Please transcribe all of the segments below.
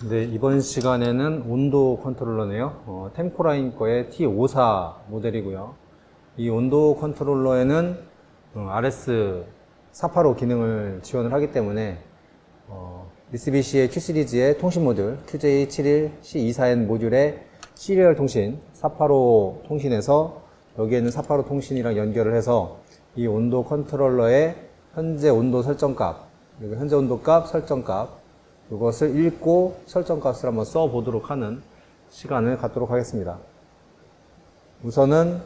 네, 이번 시간에는 온도 컨트롤러네요. 템코라인 거의 T54 모델이고요. 이 온도 컨트롤러에는 RS485 기능을 지원을 하기 때문에 미쓰비시의 Q 시리즈의 통신 모듈 QJ71C24N 모듈의 시리얼 통신 485 통신에서 여기에는 485 통신이랑 연결을 해서 이 온도 컨트롤러의 현재 온도 설정값, 그리고 현재 온도값 설정값, 이것을 읽고 설정값을 한번 써보도록 하는 시간을 갖도록 하겠습니다. 우선은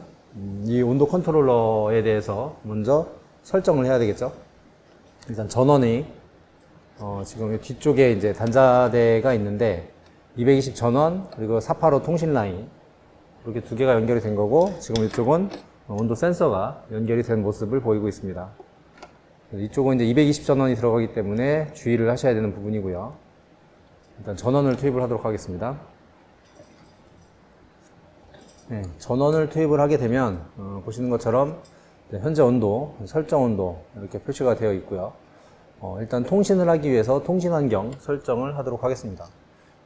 이 온도 컨트롤러에 대해서 먼저 설정을 해야 되겠죠. 일단 전원이 지금 뒤쪽에 이제 단자대가 있는데 220 전원 그리고 485 통신 라인 이렇게 두 개가 연결이 된 거고, 지금 이쪽은 온도 센서가 연결이 된 모습을 보이고 있습니다. 이쪽은 이제 220 전원이 들어가기 때문에 주의를 하셔야 되는 부분이고요. 일단 전원을 투입을 하도록 하겠습니다. 네, 전원을 투입을 하게 되면 보시는 것처럼 현재 온도, 설정 온도 이렇게 표시가 되어 있고요. 일단 통신을 하기 위해서 통신 환경 설정을 하도록 하겠습니다.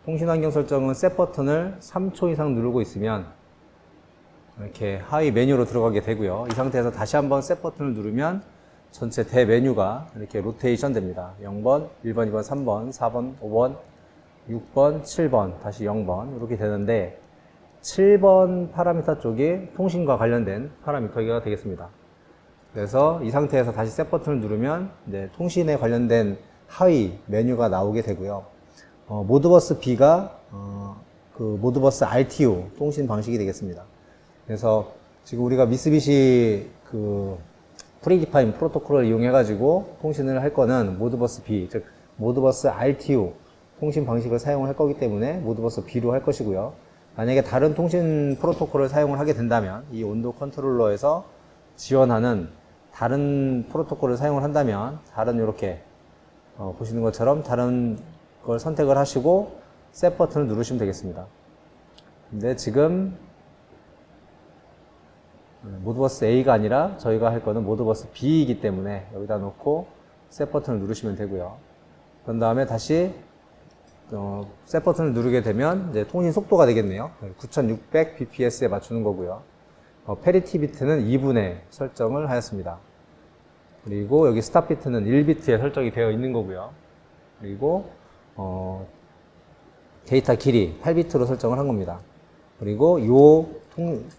통신 환경 설정은 셋 버튼을 3초 이상 누르고 있으면 이렇게 하위 메뉴로 들어가게 되고요. 이 상태에서 다시 한번 셋 버튼을 누르면 전체 대 메뉴가 이렇게 로테이션 됩니다. 0번, 1번, 2번, 3번, 4번, 5번, 6번, 7번, 다시 0번 이렇게 되는데 7번 파라미터 쪽이 통신과 관련된 파라미터가 되겠습니다. 그래서 이 상태에서 다시 셋 버튼을 누르면 통신에 관련된 하위 메뉴가 나오게 되고요. 모드버스 B가 그 모드버스 RTU 통신 방식이 되겠습니다. 그래서 지금 우리가 미쓰비시 그 프리디파인 프로토콜을 이용해 가지고 통신을 할 거는 모드버스 B, 즉 모드버스 RTU 통신 방식을 사용할 거기 때문에 모드버스 B로 할 것이고요. 만약에 다른 통신 프로토콜을 사용을 하게 된다면 이 온도 컨트롤러에서 지원하는 다른 프로토콜을 사용을 한다면 다른 이렇게 보시는 것처럼 다른 걸 선택을 하시고 셋 버튼을 누르시면 되겠습니다. 근데 지금 모드버스 A가 아니라 저희가 할 거는 모드버스 B이기 때문에 여기다 놓고 셋 버튼을 누르시면 되고요. 그런 다음에 다시 셋 버튼을 누르게 되면 이제 통신 속도가 되겠네요. 9600 bps에 맞추는 거고요. 페리티 비트는 2분에 설정을 하였습니다. 그리고 여기 스탑 비트는 1비트에 설정이 되어 있는 거고요. 그리고 데이터 길이 8비트로 설정을 한 겁니다. 그리고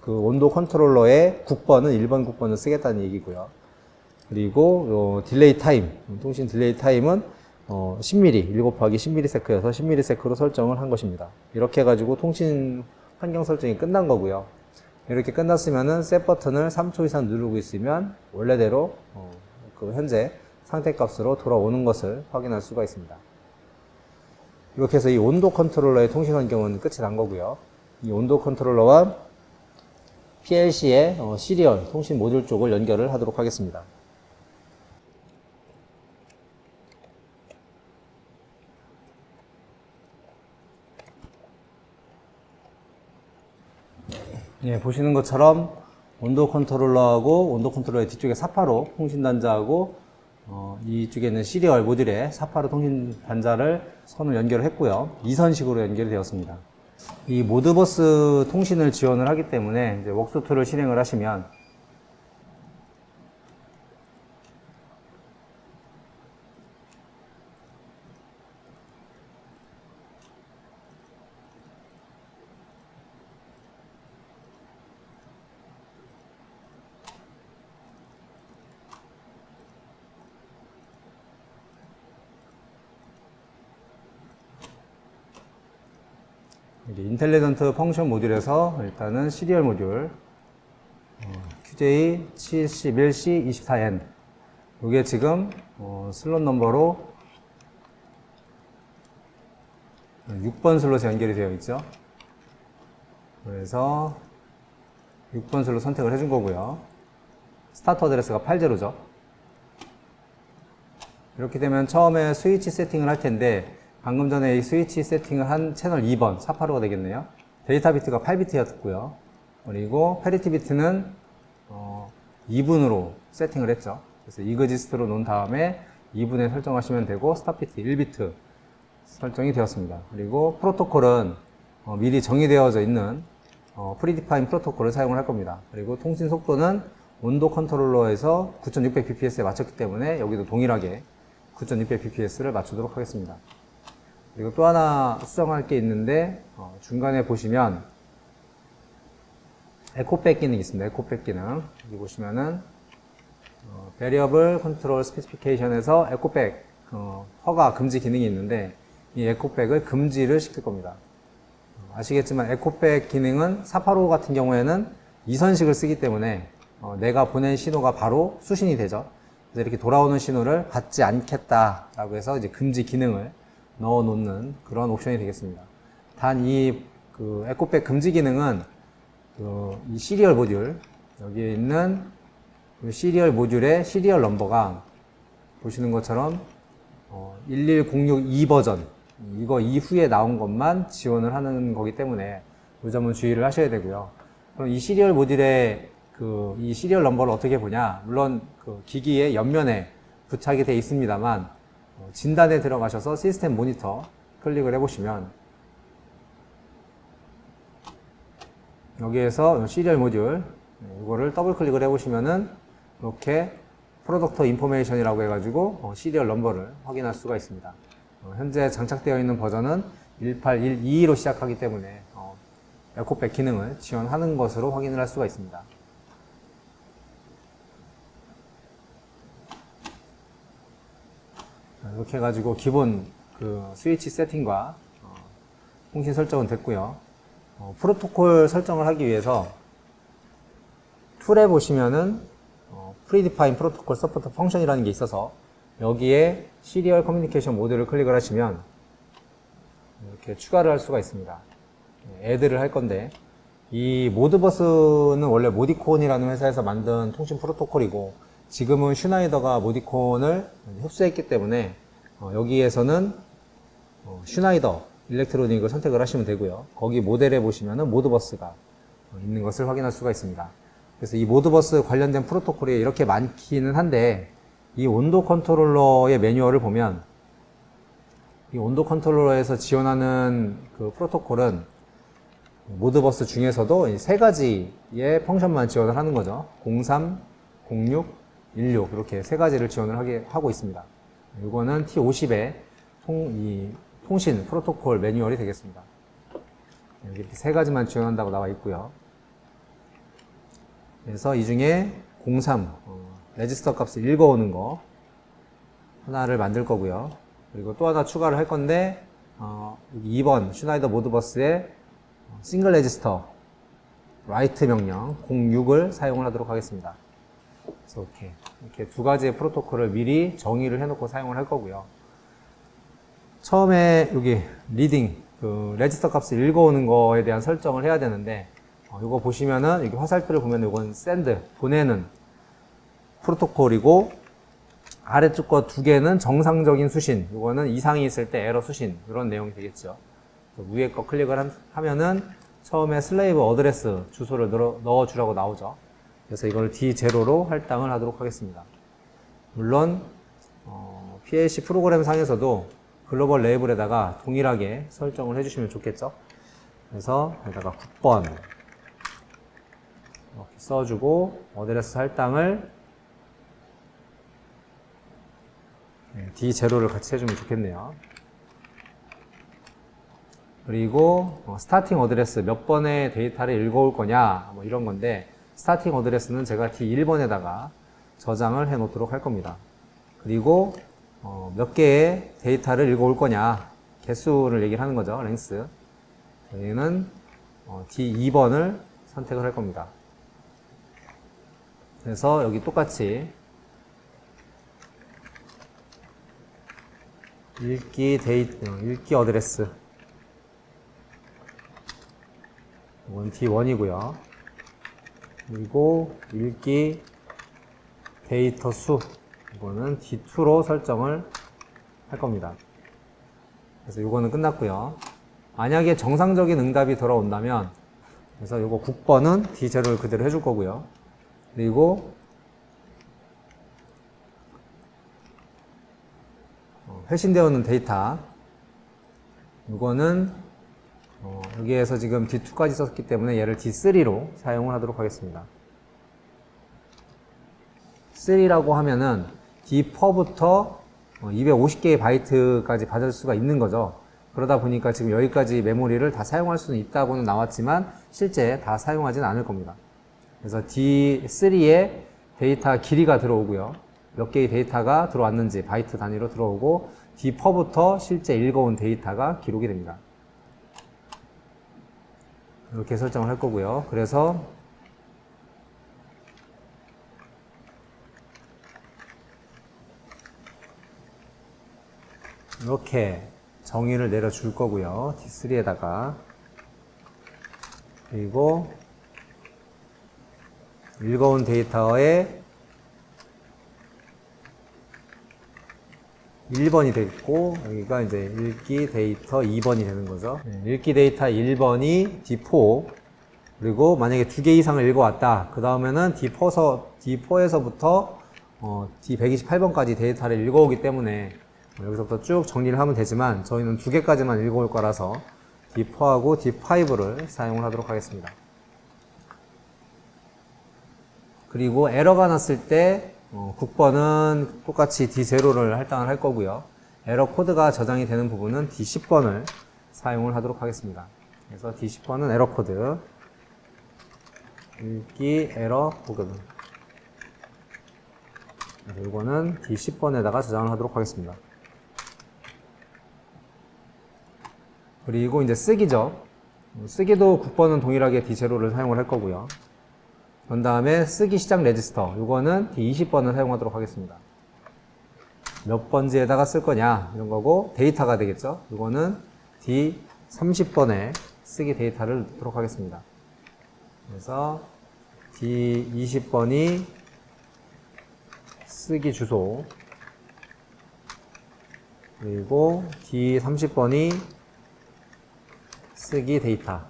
그 온도 컨트롤러의 국번은 1번 국번을 쓰겠다는 얘기고요. 그리고 딜레이 타임, 통신 딜레이 타임은 10mm, 1 곱하기 10ms여서 10ms로 설정을 한 것입니다. 이렇게 해가지고 통신 환경 설정이 끝난 거고요. 이렇게 끝났으면은 셋 버튼을 3초 이상 누르고 있으면 원래대로 그 현재 상태 값으로 돌아오는 것을 확인할 수가 있습니다. 이렇게 해서 이 온도 컨트롤러의 통신 환경은 끝이 난 거고요. 이 온도 컨트롤러와 PLC의 시리얼 통신 모듈 쪽을 연결을 하도록 하겠습니다. 예, 보시는 것처럼 온도 컨트롤러하고 온도 컨트롤러의 뒤쪽에 485 통신 단자하고 이쪽에는 시리얼 모듈에 485 통신 단자를 선을 연결을 했고요. 2선식으로 연결이 되었습니다. 이 모드버스 통신을 지원을 하기 때문에 이제 웍스2를 실행을 하시면 인텔리전트 펑션 모듈에서 일단은 시리얼 모듈 QJ71C24N 이게 지금 슬롯 넘버로 6번 슬롯에 연결이 되어 있죠. 그래서 6번 슬롯 선택을 해준 거고요. 스타트 어드레스가 80죠. 이렇게 되면 처음에 스위치 세팅을 할 텐데 방금 전에 이 스위치 세팅을 한 채널 2번 485가 되겠네요. 데이터 비트가 8비트였고요. 그리고 페리티 비트는 2분으로 세팅을 했죠. 그래서 이그지스트로 놓은 다음에 2분에 설정하시면 되고, 스탑 비트 1비트 설정이 되었습니다. 그리고 프로토콜은 미리 정의되어져 있는 프리디파인 프로토콜을 사용을 할 겁니다. 그리고 통신 속도는 온도 컨트롤러에서 9600bps에 맞췄기 때문에 여기도 동일하게 9600bps를 맞추도록 하겠습니다. 그리고 또 하나 수정할 게 있는데 중간에 보시면 에코백 기능이 있습니다. 에코백 기능. 여기 보시면은 Variable Control Specification에서 에코백 허가 금지 기능이 있는데 이 에코백을 금지를 시킬 겁니다. 아시겠지만 에코백 기능은 485 같은 경우에는 이선식을 쓰기 때문에 내가 보낸 신호가 바로 수신이 되죠. 그래서 이렇게 돌아오는 신호를 받지 않겠다라고 해서 이제 금지 기능을 넣어 놓는 그런 옵션이 되겠습니다. 단 이 에코백 금지 기능은 이 시리얼 모듈, 여기에 있는 시리얼 모듈의 시리얼 넘버가 보시는 것처럼 11062 버전, 이거 이후에 나온 것만 지원을 하는 거기 때문에 이 점은 주의를 하셔야 되고요. 그럼 이 시리얼 모듈의 이 시리얼 넘버를 어떻게 보냐? 물론 기기의 옆면에 부착이 되어 있습니다만 진단에 들어가셔서 시스템 모니터 클릭을 해보시면 여기에서 시리얼 모듈 이거를 더블 클릭을 해보시면은 이렇게 프로덕터 인포메이션이라고 해가지고 시리얼 넘버를 확인할 수가 있습니다. 현재 장착되어 있는 버전은 18122로 시작하기 때문에 에코백 기능을 지원하는 것으로 확인을 할 수가 있습니다. 이렇게 해가지고 기본 스위치 세팅과 통신 설정은 됐고요. 프로토콜 설정을 하기 위해서 툴에 보시면은 프리디파인 프로토콜 서포트 펑션이라는 게 있어서 여기에 시리얼 커뮤니케이션 모드를 클릭을 하시면 이렇게 추가를 할 수가 있습니다. 애드를 할 건데 이 모드버스는 원래 모디콘이라는 회사에서 만든 통신 프로토콜이고 지금은 슈나이더가 모디콘을 흡수했기 때문에 여기에서는 슈나이더 일렉트로닉을 선택을 하시면 되고요. 거기 모델에 보시면은 모드버스가 있는 것을 확인할 수가 있습니다. 그래서 이 모드버스 관련된 프로토콜이 이렇게 많기는 한데 이 온도 컨트롤러의 매뉴얼을 보면 이 온도 컨트롤러에서 지원하는 프로토콜은 모드버스 중에서도 세 가지의 펑션만 지원을 하는 거죠. 03, 06, 16 이렇게 세 가지를 지원을 하고 있습니다. 이거는 T50의 통신 프로토콜 매뉴얼이 되겠습니다. 여기 이렇게 세 가지만 지원한다고 나와 있고요. 그래서 이 중에 03 레지스터 값을 읽어오는 거 하나를 만들 거고요. 그리고 또 하나 추가를 할 건데 2번 슈나이더 모드버스의 싱글 레지스터 라이트 명령 06을 사용을 하도록 하겠습니다. 그래서 이렇게 두 가지의 프로토콜을 미리 정의를 해놓고 사용을 할 거고요. 처음에 여기 리딩 레지스터 값을 읽어오는 거에 대한 설정을 해야 되는데 이거 보시면은 여기 화살표를 보면 이건 샌드 보내는 프로토콜이고 아래쪽 거 두 개는 정상적인 수신, 이거는 이상이 있을 때 에러 수신 이런 내용이 되겠죠. 위에 거 클릭을 하면은 처음에 슬레이브 어드레스 주소를 넣어주라고 나오죠. 그래서 이걸 D0로 할당을 하도록 하겠습니다. 물론 PLC 프로그램 상에서도 글로벌 레이블에다가 동일하게 설정을 해주시면 좋겠죠. 그래서 여기다가 9번 이렇게 써주고 어드레스 할당을 D0를 같이 해주면 좋겠네요. 그리고 스타팅 어드레스 몇 번의 데이터를 읽어올 거냐 뭐 이런 건데 스타팅 어드레스는 제가 D1번에다가 저장을 해 놓도록 할 겁니다. 그리고 몇 개의 데이터를 읽어올 거냐 개수를 얘기를 하는 거죠. 랭스. 저희는 D2번을 선택을 할 겁니다. 그래서 여기 똑같이 읽기 어드레스 이건 D1이고요. 그리고 읽기 데이터 수 이거는 D2로 설정을 할 겁니다. 그래서 이거는 끝났고요. 만약에 정상적인 응답이 돌아온다면 그래서 이거 9번은 D0를 그대로 해줄 거고요. 그리고 회신되어 있는 데이터 이거는 여기에서 지금 D2까지 썼기 때문에 얘를 D3로 사용을 하도록 하겠습니다. 3라고 하면은 D4부터 250개의 바이트까지 받을 수가 있는 거죠. 그러다 보니까 지금 여기까지 메모리를 다 사용할 수는 있다고는 나왔지만 실제 다 사용하지는 않을 겁니다. 그래서 D3에 데이터 길이가 들어오고요. 몇 개의 데이터가 들어왔는지 바이트 단위로 들어오고 D4부터 실제 읽어온 데이터가 기록이 됩니다. 이렇게 설정을 할 거고요. 그래서 이렇게 정의를 내려줄 거고요. D3에다가 그리고 읽어온 데이터에 1번이 되겠고 여기가 이제 읽기 데이터 2번이 되는 거죠. 읽기 데이터 1번이 D4 그리고 만약에 2개 이상을 읽어왔다. 그 다음에는 D4에서부터 D128번까지 데이터를 읽어오기 때문에 여기서부터 쭉 정리를 하면 되지만 저희는 2개까지만 읽어올 거라서 D4하고 D5를 사용을 하도록 하겠습니다. 그리고 에러가 났을 때 국번은 똑같이 D0를 할당을 할 거고요. 에러 코드가 저장이 되는 부분은 D10번을 사용을 하도록 하겠습니다. 그래서 D10번은 에러 코드 읽기 에러 코드 이거는 D10번에다가 저장을 하도록 하겠습니다. 그리고 이제 쓰기죠. 쓰기도 국번은 동일하게 D0를 사용을 할 거고요. 그 다음에 쓰기 시작 레지스터 이거는 D20번을 사용하도록 하겠습니다. 몇 번지에다가 쓸 거냐 이런 거고 데이터가 되겠죠. 이거는 D30번에 쓰기 데이터를 넣도록 하겠습니다. 그래서 D20번이 쓰기 주소 그리고 D30번이 쓰기 데이터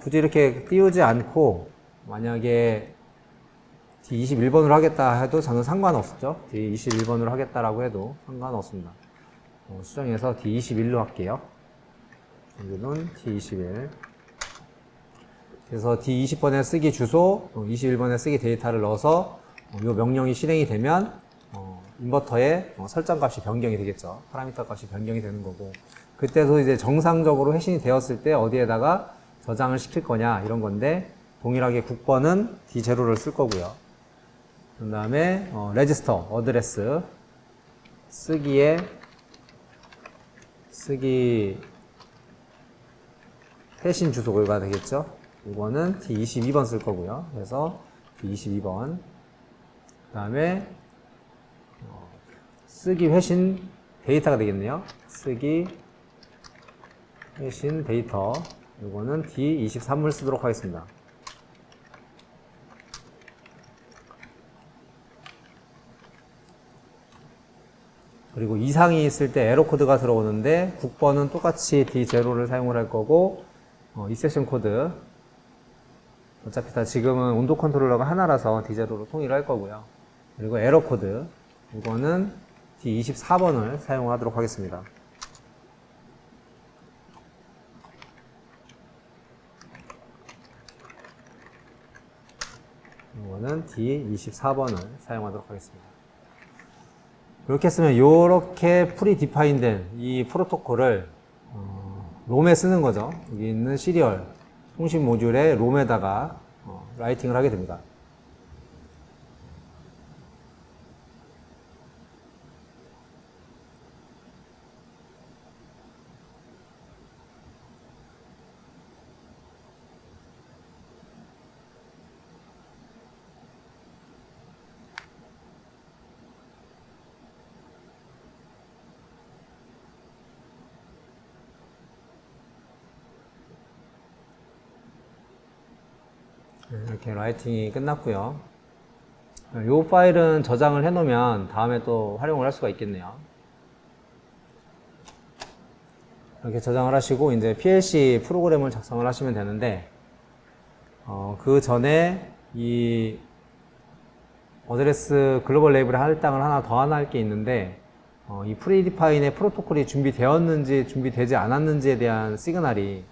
굳이 이렇게 띄우지 않고 만약에 D21번으로 하겠다 해도 저는 상관없죠. D21번으로 하겠다라고 해도 상관없습니다. 수정해서 D21로 할게요. 여기는 D21. 그래서 D20번에 쓰기 주소, 21번에 쓰기 데이터를 넣어서 이 명령이 실행이 되면 인버터의 설정 값이 변경이 되겠죠. 파라미터 값이 변경이 되는 거고 그때도 이제 정상적으로 회신이 되었을 때 어디에다가 저장을 시킬 거냐 이런 건데 동일하게 국번은 D0를 쓸 거고요. 그 다음에 레지스터, 어드레스 쓰기 회신 주소가 되겠죠. 이거는 D22번 쓸 거고요. 그래서 D22번 그 다음에 쓰기 회신 데이터가 되겠네요. 쓰기 회신 데이터 이거는 D23을 쓰도록 하겠습니다. 그리고 이상이 있을 때 에러 코드가 들어오는데 국번은 똑같이 D0를 사용을 할 거고 이 세션 코드 어차피 다 지금은 온도 컨트롤러가 하나라서 D0로 통일할 거고요. 그리고 에러 코드 이거는 D24번을 사용하도록 하겠습니다. 이거는 D24번을 사용하도록 하겠습니다. 이렇게 쓰면 이렇게 프리디파인된 이 프로토콜을 롬에 쓰는 거죠. 여기 있는 시리얼 통신 모듈의 롬에다가 라이팅을 하게 됩니다. 이렇게 라이팅이 끝났고요. 이 파일은 저장을 해 놓으면 다음에 또 활용을 할 수가 있겠네요. 이렇게 저장을 하시고 이제 PLC 프로그램을 작성을 하시면 되는데 그 전에 이 어드레스 글로벌 레이블에 할당을 하나 더 할 게 있는데 이 프리디파인의 프로토콜이 준비되었는지 준비되지 않았는지에 대한 시그널이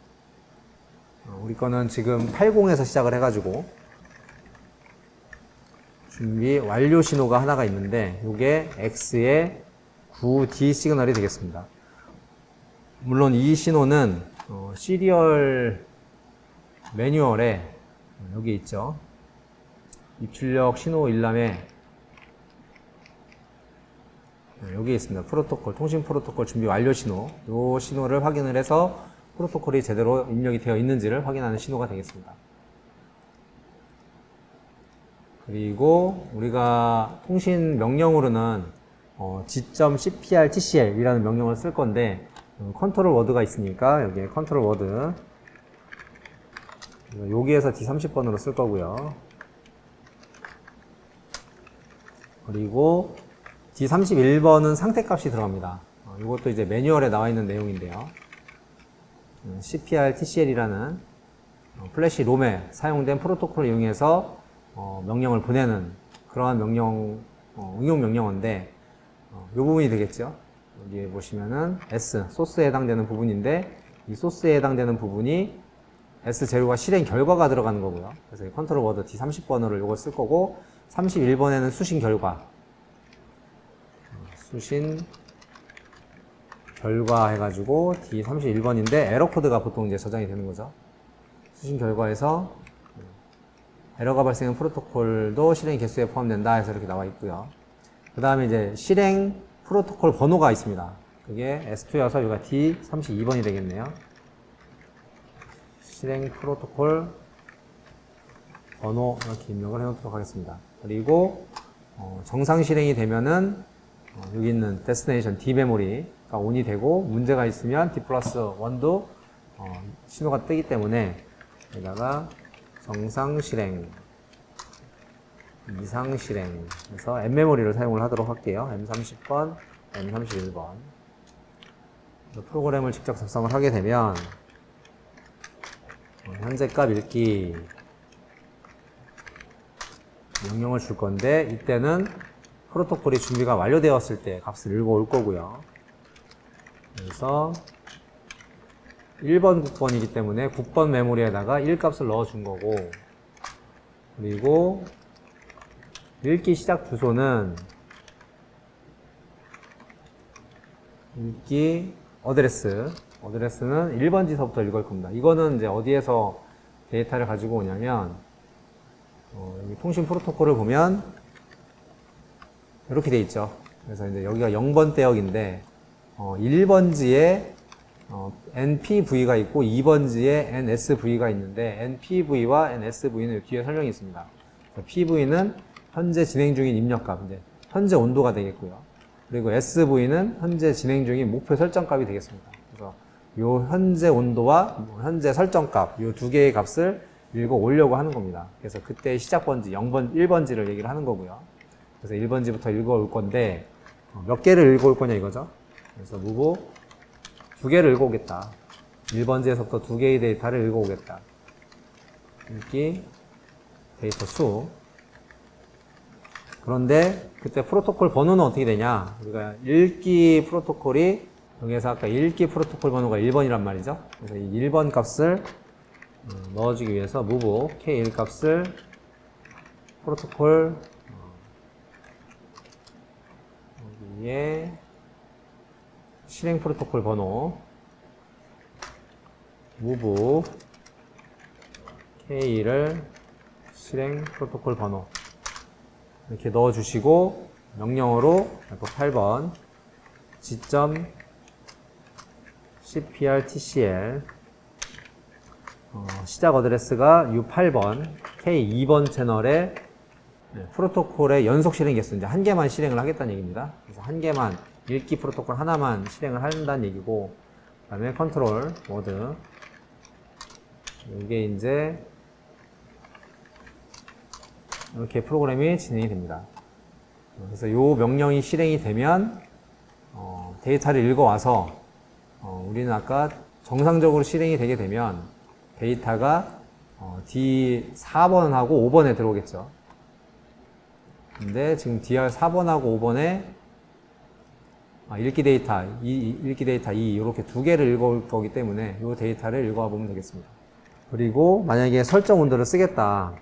우리 거는 지금 80에서 시작을 해가지고 준비 완료 신호가 하나가 있는데 이게 X의 9D 시그널이 되겠습니다. 물론 이 신호는 시리얼 매뉴얼에 여기 있죠. 입출력 신호 일람에 여기 있습니다. 프로토콜, 통신 프로토콜 준비 완료 신호. 이 신호를 확인을 해서 프로토콜이 제대로 입력이 되어 있는지를 확인하는 신호가 되겠습니다. 그리고 우리가 통신 명령으로는 g.cprtcl 이라는 명령을 쓸 건데 컨트롤 워드가 있으니까 여기에 컨트롤 워드 여기에서 D30번으로 쓸 거고요. 그리고 D31번은 상태값이 들어갑니다. 이것도 이제 매뉴얼에 나와 있는 내용인데요. CPR-TCL이라는 플래시 롬에 사용된 프로토콜을 이용해서 명령을 보내는 그러한 명령, 응용 명령어인데 이 부분이 되겠죠. 여기에 보시면은 S, 소스에 해당되는 부분인데 이 소스에 해당되는 부분이 S 재료가 실행 결과가 들어가는 거고요. 그래서 컨트롤 워드 D30번으로 이걸 쓸 거고 31번에는 수신 결과 수신 결과 해가지고 D31번인데 에러 코드가 보통 이제 저장이 되는 거죠. 수신 결과에서 에러가 발생한 프로토콜도 실행 개수에 포함된다 해서 이렇게 나와 있고요. 그 다음에 이제 실행 프로토콜 번호가 있습니다. 그게 S2여서 여기가 D32번이 되겠네요. 실행 프로토콜 번호 이렇게 입력을 해놓도록 하겠습니다. 그리고 정상 실행이 되면은 여기 있는 데스티네이션 D 메모리가 온이 되고 문제가 있으면 D 플러스 1도 신호가 뜨기 때문에 여기다가 정상 실행, 이상 실행 그래서 M 메모리를 사용을 하도록 할게요. M30번, M31번 프로그램을 직접 작성을 하게 되면 현재 값 읽기 명령을 줄 건데 이때는 프로토콜이 준비가 완료되었을 때 값을 읽어올 거고요. 그래서 1번 국번이기 때문에 국번 메모리에다가 1값을 넣어준 거고 그리고 읽기 시작 주소는 읽기 어드레스는 1번지서부터 읽을 겁니다. 이거는 이제 어디에서 데이터를 가지고 오냐면 여기 통신 프로토콜을 보면 이렇게 돼 있죠. 그래서 이제 여기가 0번 대역인데 1번지에 NPV가 있고 2번지에 NSV가 있는데 NPV와 NSV는 뒤에 설명이 있습니다. PV는 현재 진행 중인 입력값, 이제 현재 온도가 되겠고요. 그리고 SV는 현재 진행 중인 목표 설정값이 되겠습니다. 그래서 요 현재 온도와 현재 설정값, 요 두 개의 값을 읽어 오려고 하는 겁니다. 그래서 그때 시작 번지 0번, 1번지를 얘기를 하는 거고요. 그래서 1번지부터 읽어 올 건데 몇 개를 읽어 올 거냐 이거죠. 그래서 무브 두 개를 읽어 오겠다. 1번지에서부터 두 개의 데이터를 읽어 오겠다. 읽기 데이터 수. 그런데 그때 프로토콜 번호는 어떻게 되냐? 우리가 읽기 프로토콜이 여기에서 아까 읽기 프로토콜 번호가 1번이란 말이죠. 그래서 이 1번 값을 넣어주기 위해서 move k1 값을 프로토콜 여기에 실행 프로토콜 번호 move k1을 실행 프로토콜 번호 이렇게 넣어주시고 명령어로 8번 g.cprtcl 시작 어드레스가 U8번 K2번 채널에 프로토콜의 연속 실행 개수 이제 한 개만 실행을 하겠다는 얘기입니다. 그래서 한 개만 읽기 프로토콜 하나만 실행을 한다는 얘기고 그 다음에 컨트롤 워드 이게 이제 이렇게 프로그램이 진행이 됩니다. 그래서 이 명령이 실행이 되면 데이터를 읽어와서 우리는 아까 정상적으로 실행이 되게 되면 데이터가 D4번하고 5번에 들어오겠죠. 근데 지금 DR4번하고 5번에 읽기 데이터, 읽기 데이터 2 이렇게 두 개를 읽어올 거기 때문에 이 데이터를 읽어와 보면 되겠습니다. 그리고 만약에 설정 온도를 쓰겠다.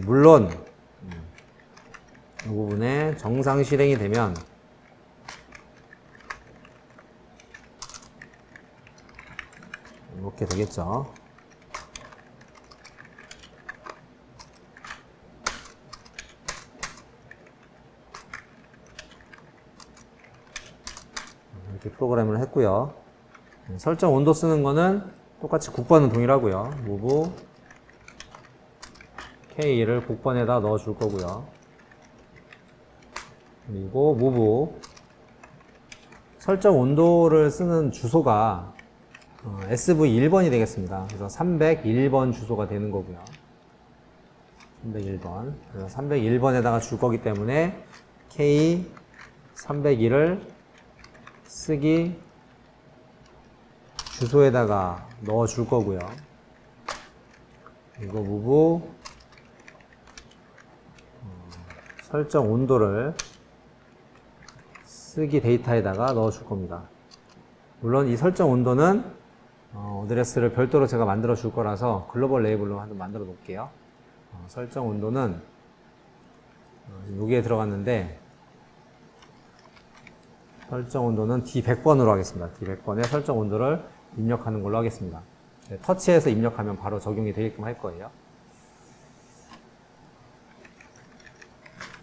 물론 이 부분에 정상 실행이 되면 이렇게 되겠죠. 이렇게 프로그램을 했고요. 설정 온도 쓰는 거는 똑같이 국번은 동일하고요. move K를 국번에다 넣어 줄 거고요. 그리고 move 설정 온도를 쓰는 주소가 SV1번이 되겠습니다. 그래서 301번 주소가 되는 거고요. 301번. 그래서 301번에다가 줄 거기 때문에 K301을 쓰기 주소에다가 넣어 줄 거고요. 그리고 move 설정 온도를 쓰기 데이터에다가 넣어 줄 겁니다. 물론 이 설정 온도는 어드레스를 별도로 제가 만들어 줄 거라서 글로벌 레이블로 한번 만들어 놓을게요. 설정 온도는 여기에 들어갔는데 설정 온도는 D100번으로 하겠습니다. D100번에 설정 온도를 입력하는 걸로 하겠습니다. 네, 터치해서 입력하면 바로 적용이 되게끔 할 거예요.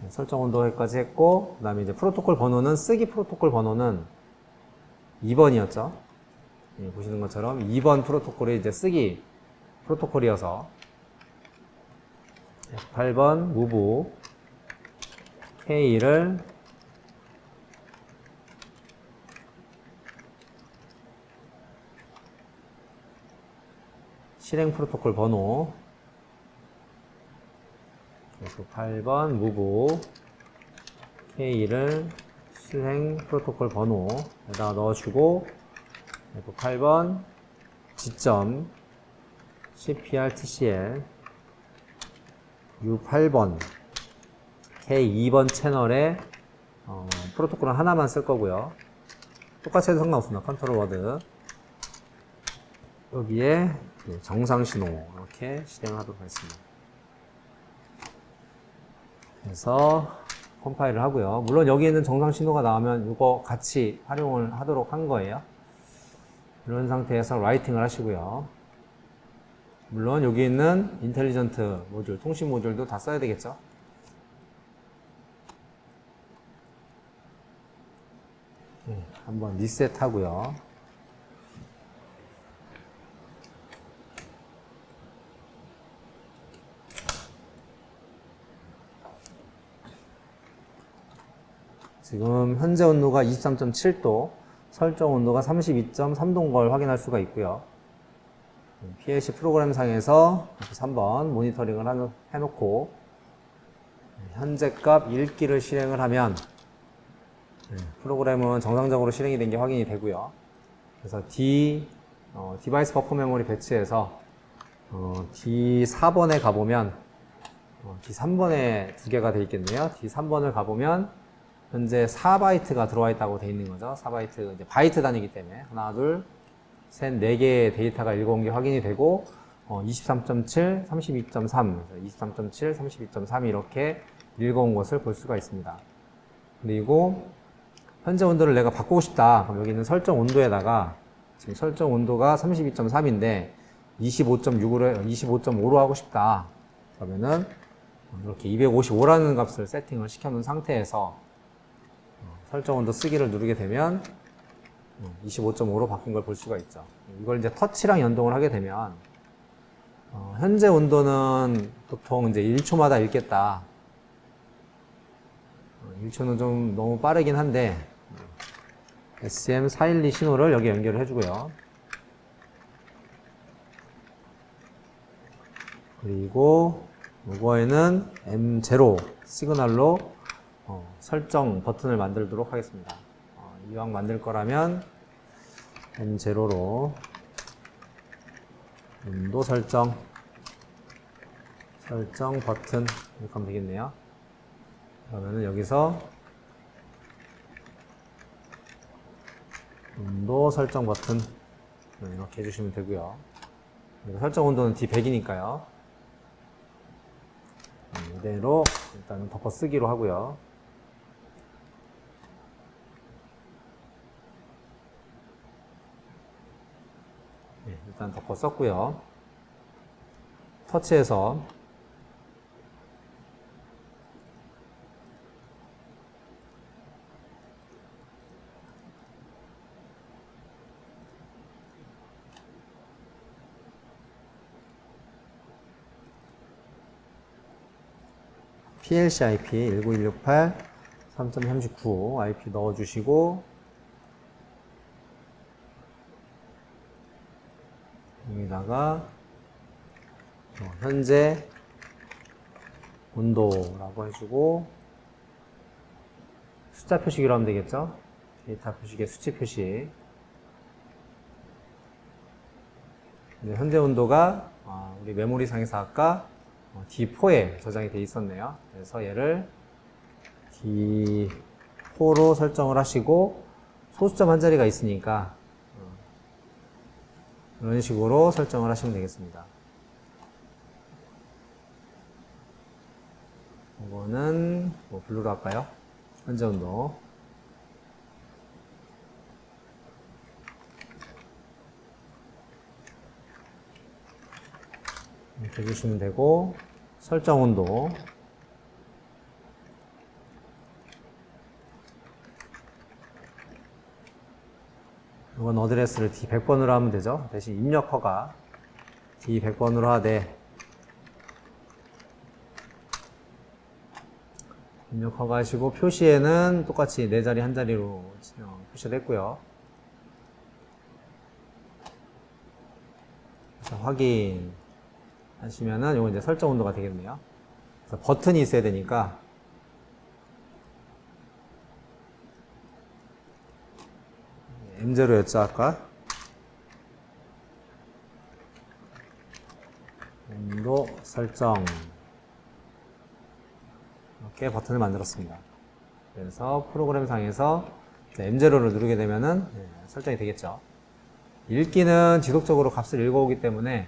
네, 설정 온도까지 했고, 그 다음에 이제 프로토콜 번호는, 쓰기 프로토콜 번호는 2번이었죠. 네, 보시는 것처럼 2번 프로토콜이 이제 쓰기 프로토콜이어서 8번 move K를 실행 프로토콜 번호 그래서 8번 move K를 실행 프로토콜 번호에다가 넣어주고 그리고 8번 지점 CPR TCL U8번 K2번 채널에 프로토콜은 하나만 쓸 거고요. 똑같이 해도 상관없습니다. 컨트롤 워드 여기에 정상 신호 이렇게 실행하도록 하겠습니다. 그래서 컴파일을 하고요. 물론 여기 있는 정상 신호가 나오면 이거 같이 활용을 하도록 한 거예요. 이런 상태에서 라이팅을 하시고요. 물론 여기 있는 인텔리전트 모듈, 통신 모듈도 다 써야 되겠죠. 한번 리셋 하고요. 지금 현재 온도가 23.7도, 설정 온도가 32.3도인 걸 확인할 수가 있고요. PLC 프로그램 상에서 3번 모니터링을 해놓고 현재 값 읽기를 실행을 하면 프로그램은 정상적으로 실행이 된 게 확인이 되고요. 그래서 디바이스 버퍼 메모리 배치해서 D4번에 가보면 D3번에 두 개가 되어 있겠네요. D3번을 가보면 현재 4바이트가 들어와 있다고 되어 있는 거죠. 4바이트, 이제 바이트 단위이기 때문에 하나, 둘, 셋, 4개의 데이터가 읽어온 게 확인이 되고 23.7, 32.3, 23.7, 32.3 이렇게 읽어온 것을 볼 수가 있습니다. 그리고 현재 온도를 내가 바꾸고 싶다. 그럼 여기 있는 설정 온도에다가 지금 설정 온도가 32.3인데 25.6으로 25.5로 하고 싶다. 그러면은 이렇게 255라는 값을 세팅을 시켜놓은 상태에서 설정 온도 쓰기를 누르게 되면 25.5로 바뀐 걸 볼 수가 있죠. 이걸 이제 터치랑 연동을 하게 되면 현재 온도는 보통 이제 1초마다 읽겠다. 1초는 좀 너무 빠르긴 한데 SM412 신호를 여기 연결을 해주고요. 그리고 이거에는 M0 시그널로 설정 버튼을 만들도록 하겠습니다. 이왕 만들 거라면 M0로 온도 설정 버튼 이렇게 하면 되겠네요. 그러면은 여기서 온도 설정 버튼 이렇게 해주시면 되고요. 설정 온도는 D100이니까요. 이대로 일단 덮어 쓰기로 하고요. 일단 덮어 썼고요. 터치해서 PLC IP 19168 3.39 IP 넣어주시고 여기다가 현재 온도라고 해주고 숫자 표시기로 하면 되겠죠? 데이터 표시기의 수치 표시. 현재 온도가 우리 메모리 상에서 아까 D4에 저장이 되어 있었네요. 그래서 얘를 D4로 설정을 하시고 소수점 한 자리가 있으니까 이런 식으로 설정을 하시면 되겠습니다. 이거는 블루로 할까요? 현재 온도. 이렇게 해주시면 되고, 설정 온도. 이건 어드레스를 D100번으로 하면 되죠. 대신 입력 허가 D100번으로 하되, 입력 허가 하시고, 표시에는 똑같이 네 자리 한 자리로 표시를 했고요. 그래서 확인 하시면은 요거 이제 설정 온도가 되겠네요. 그래서 버튼이 있어야 되니까 M0였죠 아까. 온도 설정 이렇게 버튼을 만들었습니다. 그래서 프로그램 상에서 M0를 누르게 되면은 설정이 되겠죠. 읽기는 지속적으로 값을 읽어오기 때문에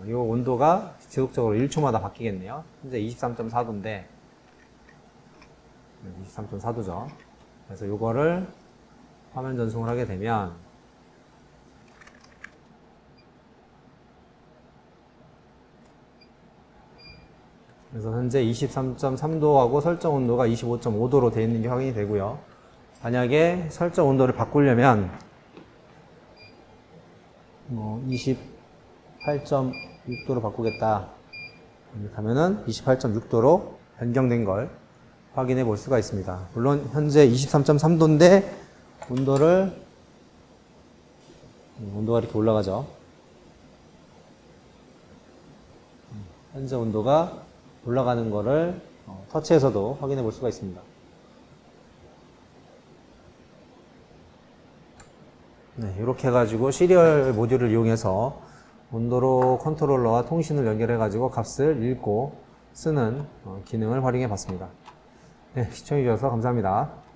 이 온도가 지속적으로 1초마다 바뀌겠네요. 현재 23.4도인데 23.4도죠. 그래서 이거를 화면 전송을 하게 되면 그래서 현재 23.3도하고 설정 온도가 25.5도로 되어 있는 게 확인이 되고요. 만약에 설정 온도를 바꾸려면 28.6도로 바꾸겠다 하면은 28.6도로 변경된 걸 확인해 볼 수가 있습니다. 물론 현재 23.3도인데 온도가 이렇게 올라가죠. 현재 온도가 올라가는 거를 터치해서도 확인해 볼 수가 있습니다. 네, 이렇게 해가지고 시리얼 모듈을 이용해서 온도로 컨트롤러와 통신을 연결해가지고 값을 읽고 쓰는 기능을 활용해 봤습니다. 네, 시청해 주셔서 감사합니다.